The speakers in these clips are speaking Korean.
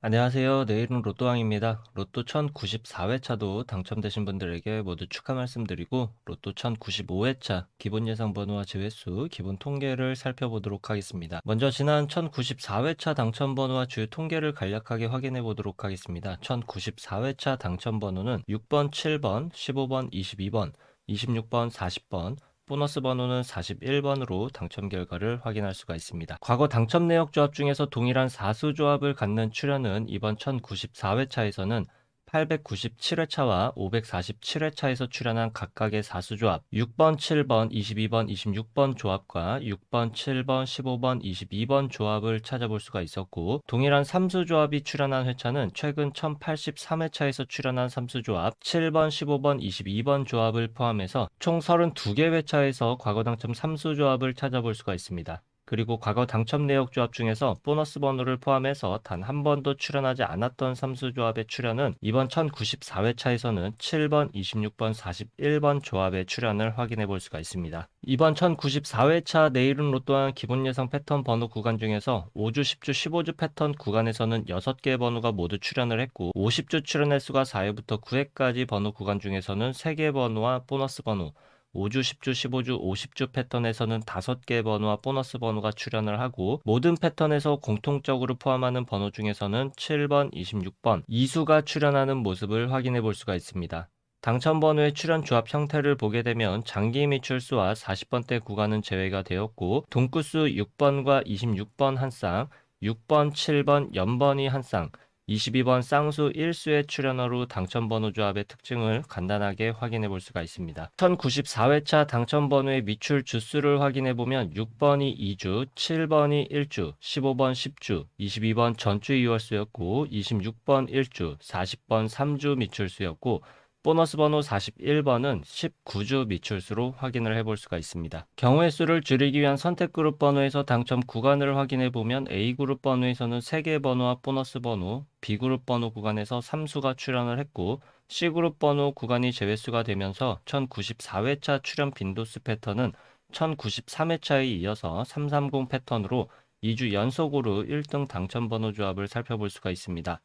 안녕하세요. 내일은 로또왕입니다. 로또 1094회차도 당첨되신 분들에게 모두 축하 말씀드리고 로또 1095회차 기본 예상 번호와 제외수 기본 통계를 살펴보도록 하겠습니다. 먼저 지난 1094회차 당첨 번호와 주요 통계를 간략하게 확인해 보도록 하겠습니다. 1094회차 당첨 번호는 6번, 7번, 15번, 22번, 26번, 40번, 보너스 번호는 41번으로 당첨 결과를 확인할 수가 있습니다. 과거 당첨 내역 조합 중에서 동일한 사수 조합을 갖는 출연은 이번 1094회차에서는 897회차와 547회차에서 출연한 각각의 사수조합 6번, 7번, 22번, 26번 조합과 6번, 7번, 15번, 22번 조합을 찾아볼 수가 있었고 동일한 삼수조합이 출연한 회차는 최근 1083회차에서 출연한 삼수조합 7번, 15번, 22번 조합을 포함해서 총 32개 회차에서 과거 당첨 삼수조합을 찾아볼 수가 있습니다. 그리고 과거 당첨 내역 조합 중에서 보너스 번호를 포함해서 단 한 번도 출연하지 않았던 삼수조합의 출연은 이번 1094회차에서는 7번, 26번, 41번 조합의 출연을 확인해 볼 수가 있습니다. 이번 1094회차 내일은 로또한 기본 예상 패턴 번호 구간 중에서 5주, 10주, 15주 패턴 구간에서는 6개의 번호가 모두 출연을 했고 50주 출연 횟수가 4회부터 9회까지 번호 구간 중에서는 3개의 번호와 보너스 번호 5주, 10주, 15주, 50주 패턴에서는 5개의 번호와 보너스 번호가 출연을 하고 모든 패턴에서 공통적으로 포함하는 번호 중에서는 7번, 26번, 이수가 출연하는 모습을 확인해 볼 수가 있습니다. 당첨 번호의 출연 조합 형태를 보게 되면 장기 미출수와 40번대 구간은 제외가 되었고 동구수 6번과 26번 한 쌍, 6번, 7번, 연번이 한 쌍, 22번 쌍수 1수의 출연어로 당첨번호 조합의 특징을 간단하게 확인해 볼 수가 있습니다. 1094회차 당첨번호의 미출 주수를 확인해 보면 6번이 2주, 7번이 1주, 15번 10주, 22번 전주 2월수였고 26번 1주, 40번 3주 미출수였고 보너스 번호 41번은 19주 미출수로 확인을 해볼 수가 있습니다. 경우의 수를 줄이기 위한 선택그룹 번호에서 당첨 구간을 확인해 보면 A그룹 번호에서는 3개 번호와 보너스 번호, B그룹 번호 구간에서 3수가 출연을 했고 C그룹 번호 구간이 제외수가 되면서 1094회차 출연 빈도수 패턴은 1093회차에 이어서 330 패턴으로 2주 연속으로 1등 당첨 번호 조합을 살펴볼 수가 있습니다.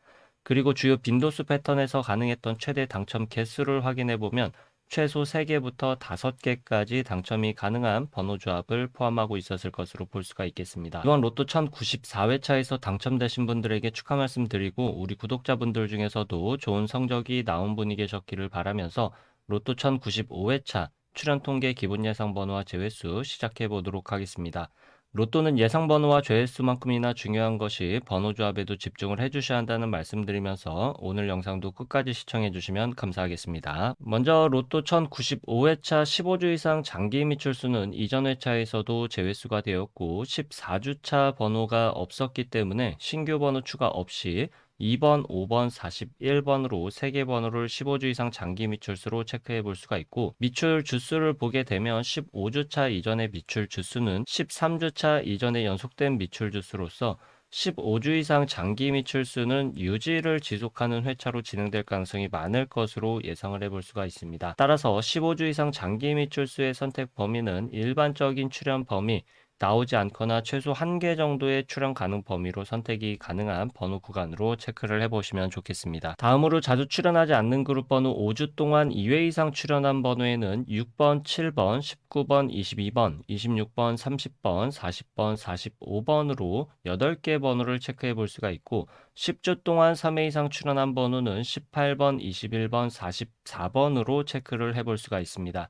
그리고 주요 빈도수 패턴에서 가능했던 최대 당첨 개수를 확인해 보면 최소 3개부터 5개까지 당첨이 가능한 번호 조합을 포함하고 있었을 것으로 볼 수가 있겠습니다. 이번 로또 1094회차에서 당첨되신 분들에게 축하 말씀드리고 우리 구독자분들 중에서도 좋은 성적이 나온 분이 계셨기를 바라면서 로또 1095회차 출연 통계 기본 예상 번호와 제외수 시작해 보도록 하겠습니다. 로또는 예상 번호와 조회수만큼이나 중요한 것이 번호 조합에도 집중을 해주셔야 한다는 말씀드리면서 오늘 영상도 끝까지 시청해 주시면 감사하겠습니다. 먼저 로또 1095회차 15주 이상 장기 미출수는 이전 회차에서도 제외수가 되었고 14주차 번호가 없었기 때문에 신규 번호 추가 없이 2번, 5번, 41번으로 3개 번호를 15주 이상 장기 미출수로 체크해 볼 수가 있고 미출 주수를 보게 되면 15주차 이전의 미출 주수는 13주차 이전의 연속된 미출 주수로서 15주 이상 장기 미출수는 유지를 지속하는 회차로 진행될 가능성이 많을 것으로 예상을 해볼 수가 있습니다. 따라서 15주 이상 장기 미출수의 선택 범위는 일반적인 출연 범위, 나오지 않거나 최소 1개 정도의 출연 가능 범위로 선택이 가능한 번호 구간으로 체크를 해보시면 좋겠습니다. 다음으로 자주 출연하지 않는 그룹 번호 5주 동안 2회 이상 출연한 번호에는 6번, 7번, 19번, 22번, 26번, 30번, 40번, 45번으로 8개 번호를 체크해 볼 수가 있고 10주 동안 3회 이상 출연한 번호는 18번, 21번, 44번으로 체크를 해볼 수가 있습니다.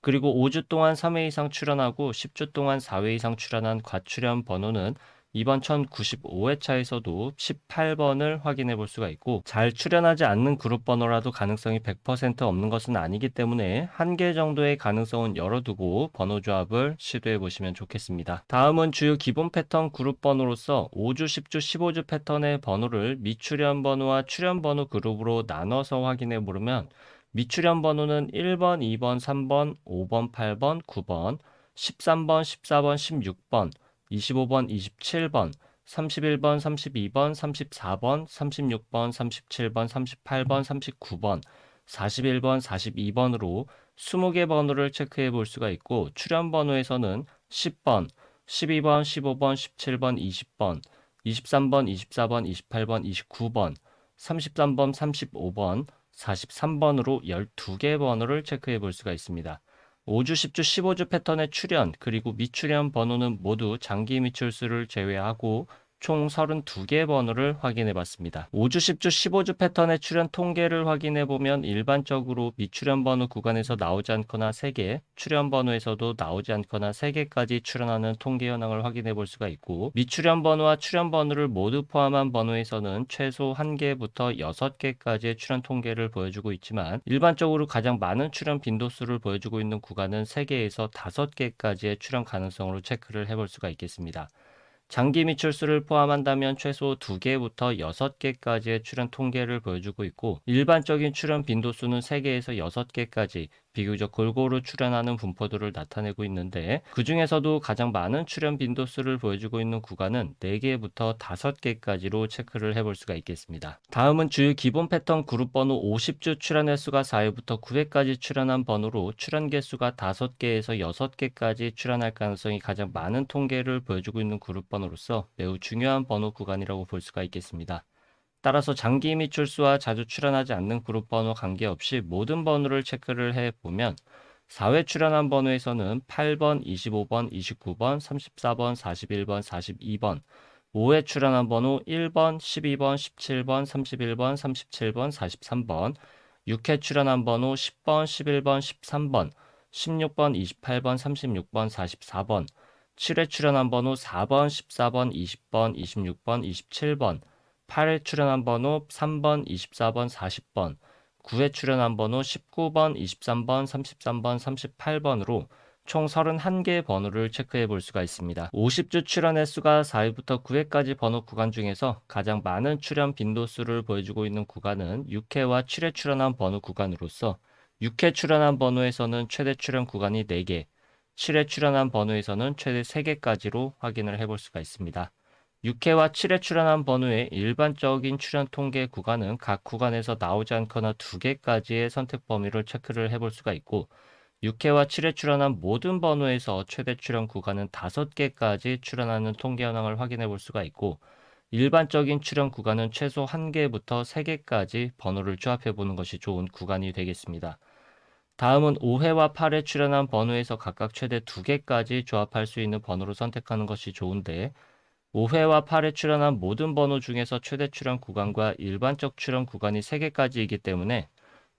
그리고 5주 동안 3회 이상 출연하고 10주 동안 4회 이상 출연한 과출연 번호는 이번 1095회차에서도 18번을 확인해 볼 수가 있고 잘 출연하지 않는 그룹 번호라도 가능성이 100% 없는 것은 아니기 때문에 한 개 정도의 가능성은 열어두고 번호 조합을 시도해 보시면 좋겠습니다. 다음은 주요 기본 패턴 그룹 번호로서 5주, 10주, 15주 패턴의 번호를 미출연 번호와 출연 번호 그룹으로 나눠서 확인해 보면 미출연 번호는 1번, 2번, 3번, 5번, 8번, 9번, 13번, 14번, 16번, 25번, 27번, 31번, 32번, 34번, 36번, 37번, 38번, 39번, 41번, 42번으로 20개 번호를 체크해 볼 수가 있고 출연 번호에서는 10번, 12번, 15번, 17번, 20번, 23번, 24번, 28번, 29번, 33번, 35번, 43번으로 12개 번호를 체크해 볼 수가 있습니다. 5주, 10주, 15주 패턴의 출현 그리고 미출현 번호는 모두 장기 미출수를 제외하고 총 32개 번호를 확인해 봤습니다. 5주, 10주, 15주 패턴의 출현 통계를 확인해 보면 일반적으로 미출현 번호 구간에서 나오지 않거나 3개, 출현 번호에서도 나오지 않거나 3개까지 출현하는 통계 현황을 확인해 볼 수가 있고, 미출현 번호와 출현 번호를 모두 포함한 번호에서는 최소 1개부터 6개까지의 출현 통계를 보여주고 있지만, 일반적으로 가장 많은 출현 빈도수를 보여주고 있는 구간은 3개에서 5개까지의 출현 가능성으로 체크를 해볼 수가 있겠습니다. 장기 미출수를 포함한다면 최소 2개부터 6개까지의 출현 통계를 보여주고 있고, 일반적인 출현 빈도수는 3개에서 6개까지 비교적 골고루 출현하는 분포도를 나타내고 있는데, 그 중에서도 가장 많은 출현 빈도수를 보여주고 있는 구간은 4개부터 5개까지로 체크를 해볼 수가 있겠습니다. 다음은 주요 기본 패턴 그룹 번호 50주 출현 횟수가 4회부터 9회까지 출현한 번호로 출현 개수가 5개에서 6개까지 출현할 가능성이 가장 많은 통계를 보여주고 있는 그룹 번호로서 매우 중요한 번호 구간이라고 볼 수가 있겠습니다. 따라서 장기 미출수와 자주 출현하지 않는 그룹 번호 관계없이 모든 번호를 체크를 해보면 4회 출현한 번호에서는 8번, 25번, 29번, 34번, 41번, 42번, 5회 출현한 번호 1번, 12번, 17번, 31번, 37번, 43번, 6회 출현한 번호 10번, 11번, 13번, 16번, 28번, 36번, 44번, 7회 출현한 번호 4번, 14번, 20번, 26번, 27번, 8회 출연한 번호 3번, 24번, 40번, 9회 출연한 번호 19번, 23번, 33번, 38번으로 총 31개 번호를 체크해 볼 수가 있습니다. 50주 출연 횟수가 4회부터 9회까지 번호 구간 중에서 가장 많은 출연 빈도수를 보여주고 있는 구간은 6회와 7회 출연한 번호 구간으로서 6회 출연한 번호에서는 최대 출연 구간이 4개, 7회 출연한 번호에서는 최대 3개까지로 확인을 해볼 수가 있습니다. 6회와 7회 출현한 번호의 일반적인 출현 통계 구간은 각 구간에서 나오지 않거나 2개까지의 선택 범위를 체크를 해볼 수가 있고, 6회와 7회 출현한 모든 번호에서 최대 출현 구간은 5개까지 출현하는 통계 현황을 확인해 볼 수가 있고, 일반적인 출현 구간은 최소 1개부터 3개까지 번호를 조합해 보는 것이 좋은 구간이 되겠습니다. 다음은 5회와 8회 출현한 번호에서 각각 최대 2개까지 조합할 수 있는 번호를 선택하는 것이 좋은데, 5회와 8회 출현한 모든 번호 중에서 최대 출현 구간과 일반적 출현 구간이 3개까지이기 때문에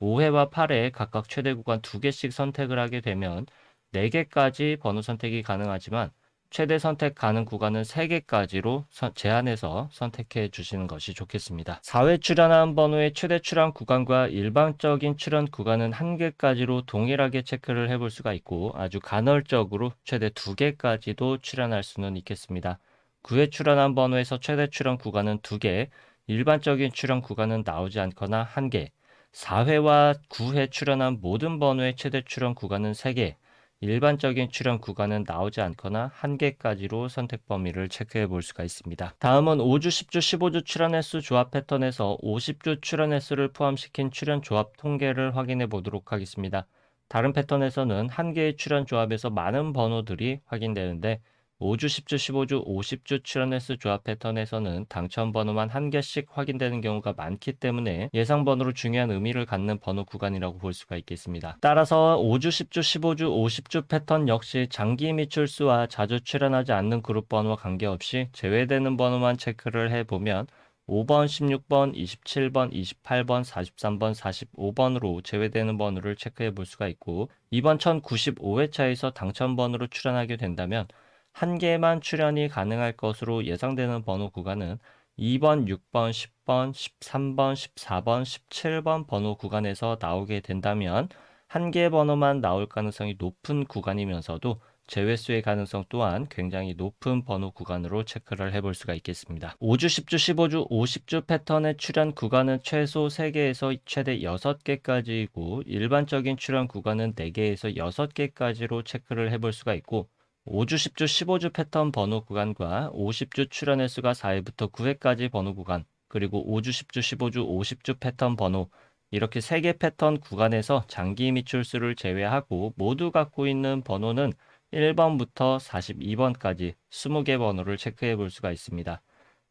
5회와 8회에 각각 최대 구간 2개씩 선택을 하게 되면 4개까지 번호 선택이 가능하지만 최대 선택 가능 구간은 3개까지로 제한해서 선택해 주시는 것이 좋겠습니다. 4회 출현한 번호의 최대 출현 구간과 일반적인 출현 구간은 1개까지로 동일하게 체크를 해볼 수가 있고, 아주 간헐적으로 최대 2개까지도 출현할 수는 있겠습니다. 9회 출현한 번호에서 최대 출현 구간은 2개, 일반적인 출현 구간은 나오지 않거나 1개, 4회와 9회 출현한 모든 번호의 최대 출현 구간은 3개, 일반적인 출현 구간은 나오지 않거나 1개까지로 선택 범위를 체크해 볼 수가 있습니다. 다음은 5주, 10주, 15주 출현 횟수 조합 패턴에서 50주 출현 횟수를 포함시킨 출현 조합 통계를 확인해 보도록 하겠습니다. 다른 패턴에서는 1개의 출현 조합에서 많은 번호들이 확인되는데, 5주, 10주, 15주, 50주 출연 횟수 조합 패턴에서는 당첨 번호만 1개씩 확인되는 경우가 많기 때문에 예상 번호로 중요한 의미를 갖는 번호 구간이라고 볼 수가 있겠습니다. 따라서 5주, 10주, 15주, 50주 패턴 역시 장기 미출수와 자주 출연하지 않는 그룹 번호와 관계없이 제외되는 번호만 체크를 해보면 5번, 16번, 27번, 28번, 43번, 45번으로 제외되는 번호를 체크해 볼 수가 있고, 이번 1095회차에서 당첨 번호로 출연하게 된다면 1개만 출연이 가능할 것으로 예상되는 번호 구간은 2번, 6번, 10번, 13번, 14번, 17번 번호 구간에서 나오게 된다면 1개 번호만 나올 가능성이 높은 구간이면서도 제외수의 가능성 또한 굉장히 높은 번호 구간으로 체크를 해볼 수가 있겠습니다. 5주, 10주, 15주, 50주 패턴의 출현 구간은 최소 3개에서 최대 6개까지이고, 일반적인 출현 구간은 4개에서 6개까지로 체크를 해볼 수가 있고, 5주, 10주, 15주 패턴 번호 구간과 50주 출현 횟수가 4회부터 9회까지 번호 구간, 그리고 5주, 10주, 15주, 50주 패턴 번호, 이렇게 3개 패턴 구간에서 장기 미출수를 제외하고 모두 갖고 있는 번호는 1번부터 42번까지 20개 번호를 체크해 볼 수가 있습니다.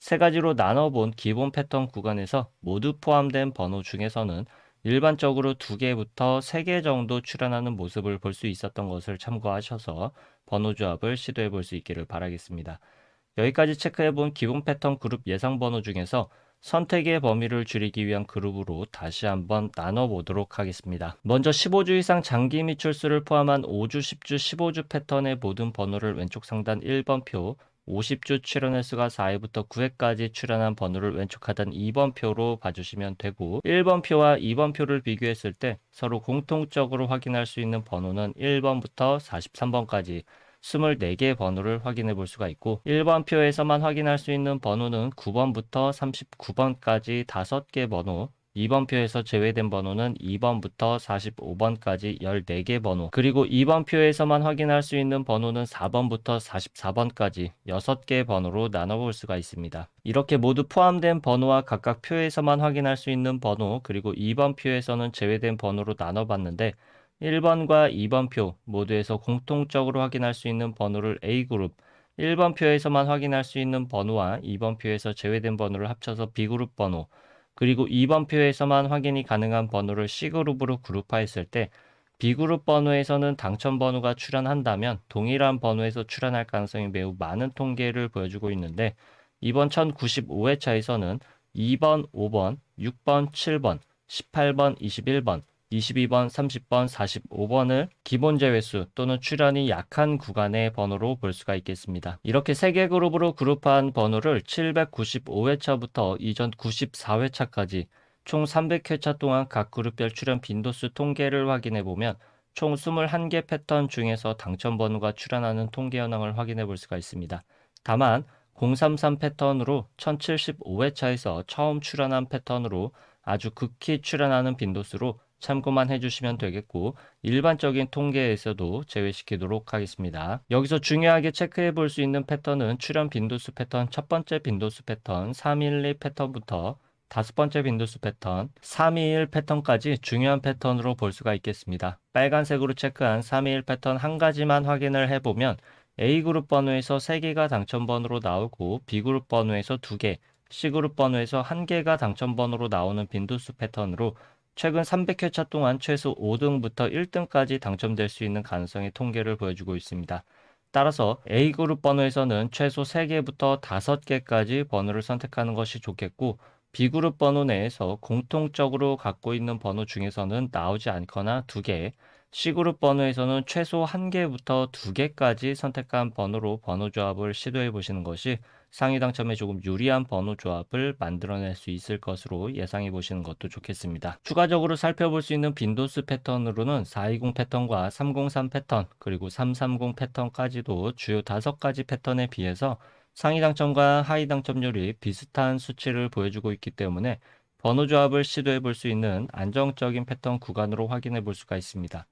세 가지로 나눠본 기본 패턴 구간에서 모두 포함된 번호 중에서는 일반적으로 2개부터 3개 정도 출현하는 모습을 볼 수 있었던 것을 참고하셔서 번호 조합을 시도해 볼 수 있기를 바라겠습니다. 여기까지 체크해본 기본 패턴 그룹 예상 번호 중에서 선택의 범위를 줄이기 위한 그룹으로 다시 한번 나눠보도록 하겠습니다. 먼저 15주 이상 장기 미출수를 포함한 5주, 10주, 15주 패턴의 모든 번호를 왼쪽 상단 1번 표, 50주 출현 횟수가 4회부터 9회까지 출현한 번호를 왼쪽 하단 2번 표로 봐주시면 되고, 1번 표와 2번 표를 비교했을 때 서로 공통적으로 확인할 수 있는 번호는 1번부터 43번까지 24개 번호를 확인해 볼 수가 있고, 1번 표에서만 확인할 수 있는 번호는 9번부터 39번까지 5개 번호, 2번 표에서 제외된 번호는 2번부터 45번까지 14개 번호, 그리고 2번 표에서만 확인할 수 있는 번호는 4번부터 44번까지 6개 번호로 나눠볼 수가 있습니다. 이렇게 모두 포함된 번호와 각각 표에서만 확인할 수 있는 번호, 그리고 2번 표에서는 제외된 번호로 나눠봤는데, 1번과 2번 표 모두에서 공통적으로 확인할 수 있는 번호를 A그룹, 1번 표에서만 확인할 수 있는 번호와 2번 표에서 제외된 번호를 합쳐서 B그룹 번호, 그리고 2번 표에서만 확인이 가능한 번호를 C그룹으로 그룹화했을 때 B그룹 번호에서는 당첨 번호가 출현한다면 동일한 번호에서 출현할 가능성이 매우 많은 통계를 보여주고 있는데, 이번 1095회차에서는 2번, 5번, 6번, 7번, 18번, 21번, 22번, 30번, 45번을 기본 제외수 또는 출현이 약한 구간의 번호로 볼 수가 있겠습니다. 이렇게 3개 그룹으로 그룹한 번호를 795회차부터 이전 94회차까지 총 300회차 동안 각 그룹별 출현 빈도수 통계를 확인해 보면 총 21개 패턴 중에서 당첨 번호가 출현하는 통계 현황을 확인해 볼 수가 있습니다. 다만 033 패턴으로 1075회차에서 처음 출현한 패턴으로 아주 극히 출현하는 빈도수로 참고만 해주시면 되겠고, 일반적인 통계에서도 제외시키도록 하겠습니다. 여기서 중요하게 체크해 볼 수 있는 패턴은 출현 빈도수 패턴 첫 번째 빈도수 패턴 312 패턴부터 5번째 빈도수 패턴 321 패턴까지 중요한 패턴으로 볼 수가 있겠습니다. 빨간색으로 체크한 321 패턴 한 가지만 확인을 해보면 A그룹 번호에서 3개가 당첨 번호로 나오고 B그룹 번호에서 2개, C그룹 번호에서 1개가 당첨 번호로 나오는 빈도수 패턴으로 최근 300회차 동안 최소 5등부터 1등까지 당첨될 수 있는 가능성의 통계를 보여주고 있습니다. 따라서 A그룹 번호에서는 최소 3개부터 5개까지 번호를 선택하는 것이 좋겠고, B그룹 번호 내에서 공통적으로 갖고 있는 번호 중에서는 나오지 않거나 2개, C그룹 번호에서는 최소 1개부터 2개까지 선택한 번호로 번호 조합을 시도해 보시는 것이 상위 당첨에 조금 유리한 번호 조합을 만들어낼 수 있을 것으로 예상해 보시는 것도 좋겠습니다. 추가적으로 살펴볼 수 있는 빈도수 패턴으로는 420 패턴과 303 패턴, 그리고 330 패턴까지도 주요 5가지 패턴에 비해서 상위 당첨과 하위 당첨률이 비슷한 수치를 보여주고 있기 때문에 번호 조합을 시도해 볼 수 있는 안정적인 패턴 구간으로 확인해 볼 수가 있습니다.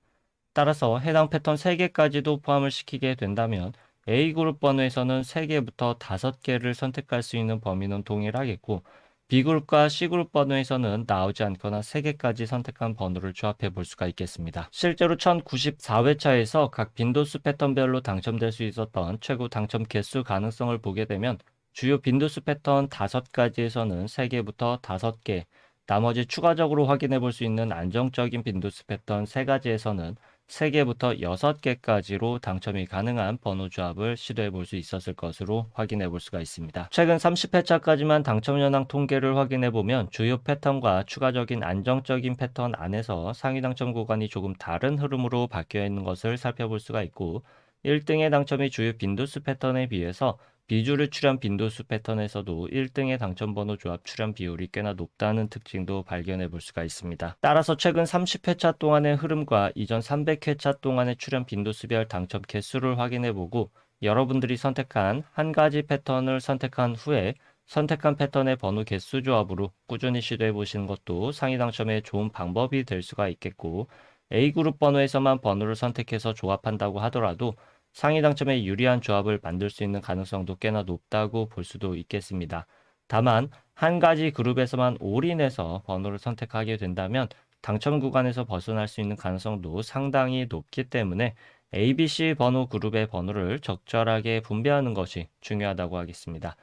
따라서 해당 패턴 3개까지도 포함을 시키게 된다면 A그룹 번호에서는 3개부터 5개를 선택할 수 있는 범위는 동일하겠고, B그룹과 C그룹 번호에서는 나오지 않거나 3개까지 선택한 번호를 조합해 볼 수가 있겠습니다. 실제로 1094회차에서 각 빈도수 패턴별로 당첨될 수 있었던 최고 당첨 개수 가능성을 보게 되면 주요 빈도수 패턴 5가지에서는 3개부터 5개, 나머지 추가적으로 확인해 볼 수 있는 안정적인 빈도수 패턴 3가지에서는 3개부터 6개까지로 당첨이 가능한 번호 조합을 시도해 볼 수 있었을 것으로 확인해 볼 수가 있습니다. 최근 30회차까지만 당첨 현황 통계를 확인해 보면 주요 패턴과 추가적인 안정적인 패턴 안에서 상위 당첨 구간이 조금 다른 흐름으로 바뀌어 있는 것을 살펴볼 수가 있고, 1등의 당첨이 주요 빈도수 패턴에 비해서 비주류 출현 빈도수 패턴에서도 1등의 당첨번호 조합 출현 비율이 꽤나 높다는 특징도 발견해 볼 수가 있습니다. 따라서 최근 30회차 동안의 흐름과 이전 300회차 동안의 출현 빈도수별 당첨 개수를 확인해 보고, 여러분들이 선택한 한 가지 패턴을 선택한 후에 선택한 패턴의 번호 개수 조합으로 꾸준히 시도해 보시는 것도 상위 당첨에 좋은 방법이 될 수가 있겠고, A그룹 번호에서만 번호를 선택해서 조합한다고 하더라도 상위 당첨에 유리한 조합을 만들 수 있는 가능성도 꽤나 높다고 볼 수도 있겠습니다. 다만 한 가지 그룹에서만 올인해서 번호를 선택하게 된다면 당첨 구간에서 벗어날 수 있는 가능성도 상당히 높기 때문에 ABC 번호 그룹의 번호를 적절하게 분배하는 것이 중요하다고 하겠습니다.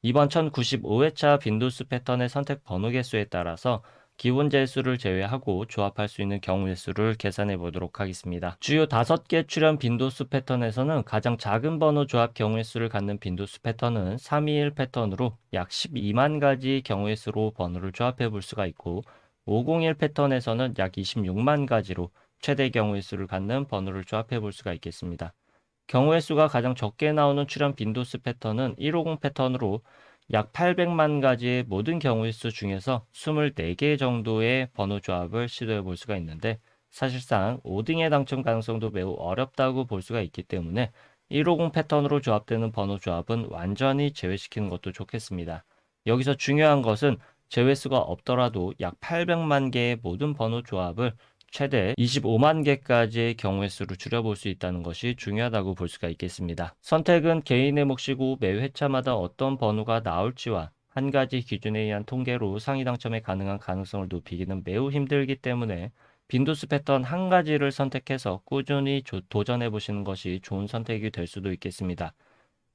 이번 1095회차 빈도수 패턴의 선택 번호 개수에 따라서 기본 재수를 제외하고 조합할 수 있는 경우의 수를 계산해 보도록 하겠습니다. 주요 5개 출현 빈도수 패턴에서는 가장 작은 번호 조합 경우의 수를 갖는 빈도수 패턴은 321 패턴으로 약 12만 가지 경우의 수로 번호를 조합해 볼 수가 있고, 501 패턴에서는 약 26만 가지로 최대 경우의 수를 갖는 번호를 조합해 볼 수가 있겠습니다. 경우의 수가 가장 적게 나오는 출현 빈도수 패턴은 150 패턴으로 약 800만 가지의 모든 경우의 수 중에서 24개 정도의 번호 조합을 시도해 볼 수가 있는데, 사실상 5등의 당첨 가능성도 매우 어렵다고 볼 수가 있기 때문에 150 패턴으로 조합되는 번호 조합은 완전히 제외시키는 것도 좋겠습니다. 여기서 중요한 것은 제외수가 없더라도 약 800만 개의 모든 번호 조합을 최대 25만 개까지의 경우의 수를 줄여볼 수 있다는 것이 중요하다고 볼 수가 있겠습니다. 선택은 개인의 몫이고 매 회차마다 어떤 번호가 나올지와 한 가지 기준에 의한 통계로 상위 당첨에 가능한 가능성을 높이기는 매우 힘들기 때문에 빈도수 패턴 한 가지를 선택해서 꾸준히 도전해 보시는 것이 좋은 선택이 될 수도 있겠습니다.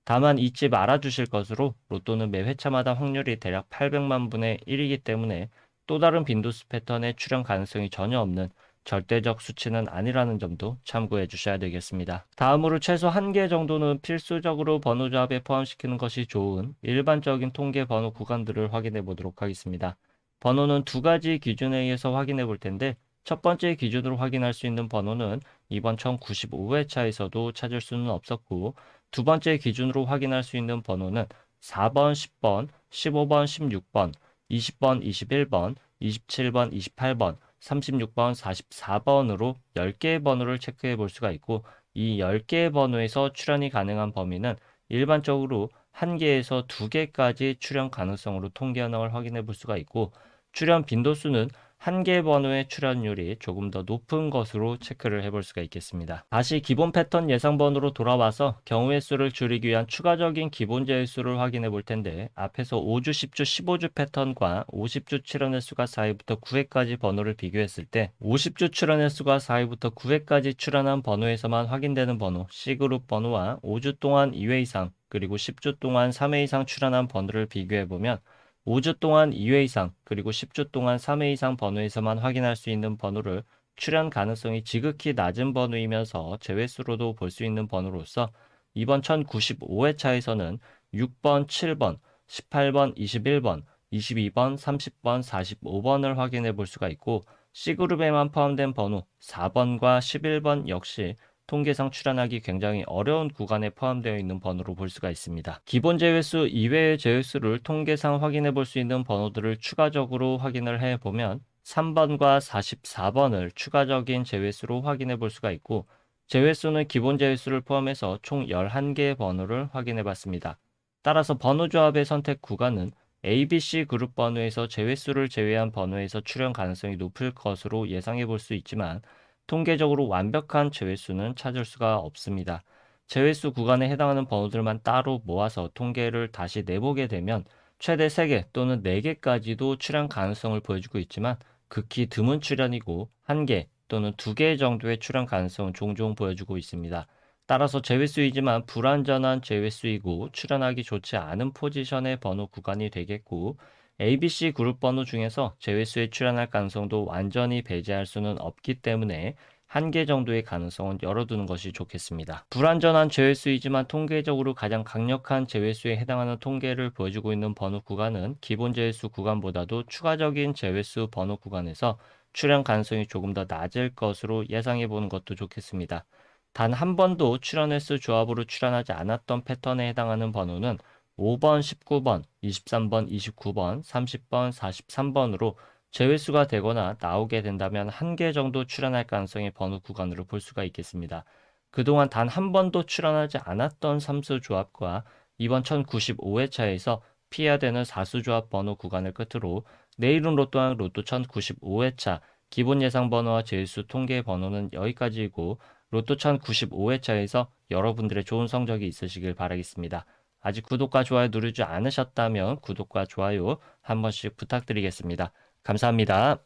다만 잊지 말아 주실 것으로, 로또는 매 회차마다 확률이 대략 800만 분의 1이기 때문에 또 다른 빈도수 패턴의 출현 가능성이 전혀 없는 절대적 수치는 아니라는 점도 참고해 주셔야 되겠습니다. 다음으로 최소 1개 정도는 필수적으로 번호 조합에 포함시키는 것이 좋은 일반적인 통계 번호 구간들을 확인해 보도록 하겠습니다. 번호는 두 가지 기준에 의해서 확인해 볼 텐데, 첫 번째 기준으로 확인할 수 있는 번호는 이번 1095회차에서도 찾을 수는 없었고, 두 번째 기준으로 확인할 수 있는 번호는 4번, 10번, 15번, 16번, 20번, 21번, 27번, 28번, 36번, 44번으로 10개의 번호를 체크해 볼 수가 있고, 이 10개의 번호에서 출현이 가능한 범위는 일반적으로 1개에서 2개까지 출현 가능성으로 통계 현황을 확인해 볼 수가 있고, 출현 빈도수는 한 개 번호의 출현율이 조금 더 높은 것으로 체크를 해볼 수가 있겠습니다. 다시 기본 패턴 예상 번호로 돌아와서 경우의 수를 줄이기 위한 추가적인 기본 제일수를 확인해 볼 텐데, 앞에서 5주, 10주, 15주 패턴과 50주 출현의 수가 4회부터 9회까지 번호를 비교했을 때 50주 출현의 수가 4회부터 9회까지 출현한 번호에서만 확인되는 번호 C그룹 번호와 5주 동안 2회 이상 그리고 10주 동안 3회 이상 출현한 번호를 비교해 보면 5주 동안 2회 이상 그리고 10주 동안 3회 이상 번호에서만 확인할 수 있는 번호를 출현 가능성이 지극히 낮은 번호이면서 제외수로도 볼 수 있는 번호로서 이번 1095회차에서는 6번, 7번, 18번, 21번, 22번, 30번, 45번을 확인해 볼 수가 있고, C그룹에만 포함된 번호 4번과 11번 역시 통계상 출현하기 굉장히 어려운 구간에 포함되어 있는 번호로 볼 수가 있습니다. 기본 제외수 이외의 제외수를 통계상 확인해 볼 수 있는 번호들을 추가적으로 확인을 해 보면 3번과 44번을 추가적인 제외수로 확인해 볼 수가 있고, 제외수는 기본 제외수를 포함해서 총 11개의 번호를 확인해 봤습니다. 따라서 번호 조합의 선택 구간은 ABC 그룹 번호에서 제외수를 제외한 번호에서 출현 가능성이 높을 것으로 예상해 볼 수 있지만, 통계적으로 완벽한 제외수는 찾을 수가 없습니다. 제외수 구간에 해당하는 번호들만 따로 모아서 통계를 다시 내보게 되면 최대 3개 또는 4개까지도 출현 가능성을 보여주고 있지만, 극히 드문 출현이고 1개 또는 2개 정도의 출현 가능성은 종종 보여주고 있습니다. 따라서 제외수이지만 불완전한 제외수이고 출현하기 좋지 않은 포지션의 번호 구간이 되겠고, ABC 그룹 번호 중에서 제외수에 출현할 가능성도 완전히 배제할 수는 없기 때문에 1개 정도의 가능성은 열어두는 것이 좋겠습니다. 불완전한 제외수이지만 통계적으로 가장 강력한 제외수에 해당하는 통계를 보여주고 있는 번호 구간은 기본 제외수 구간보다도 추가적인 제외수 번호 구간에서 출현 가능성이 조금 더 낮을 것으로 예상해 보는 것도 좋겠습니다. 단 한 번도 출현 횟수 조합으로 출현하지 않았던 패턴에 해당하는 번호는 5번, 19번, 23번, 29번, 30번, 43번으로 제외수가 되거나 나오게 된다면 1개 정도 출현할 가능성의 번호 구간으로 볼 수가 있겠습니다. 그동안 단 한 번도 출현하지 않았던 삼수 조합과 이번 1095회차에서 피해야 되는 사수 조합 번호 구간을 끝으로 내일은 로또왕 로또 1095회차 기본 예상 번호와 제일수 통계 번호는 여기까지이고, 로또 1095회차에서 여러분들의 좋은 성적이 있으시길 바라겠습니다. 아직 구독과 좋아요 누르지 않으셨다면 구독과 좋아요 한 번씩 부탁드리겠습니다. 감사합니다.